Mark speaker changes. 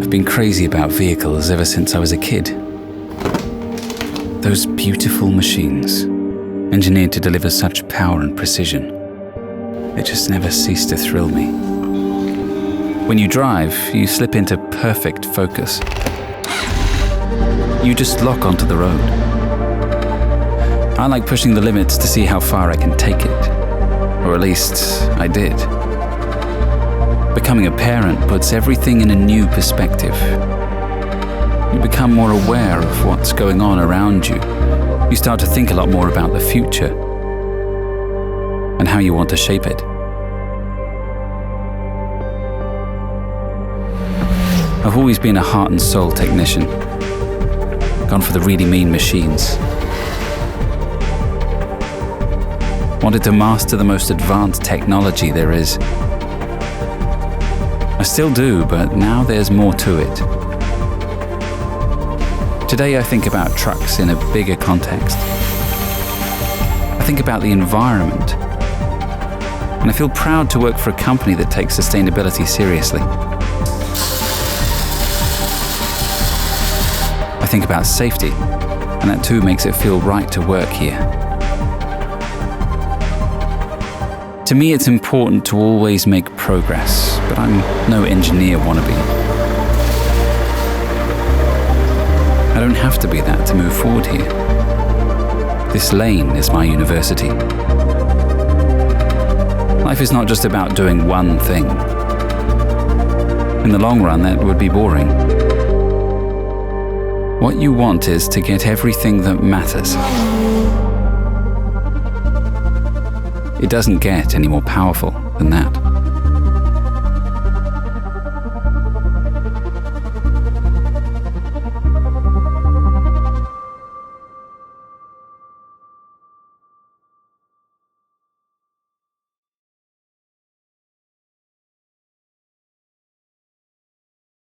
Speaker 1: I've been crazy about vehicles ever since I was a kid. Those beautiful machines, engineered to deliver such power and precision, they just never cease to thrill me. When you drive, you slip into perfect focus. You just lock onto the road. I like pushing the limits to see how far I can take it. Or at least, I did. Becoming a parent puts everything in a new perspective. You become more aware of what's going on around you. You start to think a lot more about the future and how you want to shape it. I've always been a heart and soul technician, gone for the really mean machines. Wanted to master the most advanced technology there is. I still do, but now there's more to it. Today I think about trucks in a bigger context. I think about the environment, and I feel proud to work for a company that takes sustainability seriously. I think about safety, and that too makes it feel right to work here. To me, it's important to always make progress, but I'm no engineer wannabe. I don't have to be that to move forward here. This lane is my university. Life is not just about doing one thing. In the long run, that would be boring. What you want is to get everything that matters. It doesn't get any more powerful than that.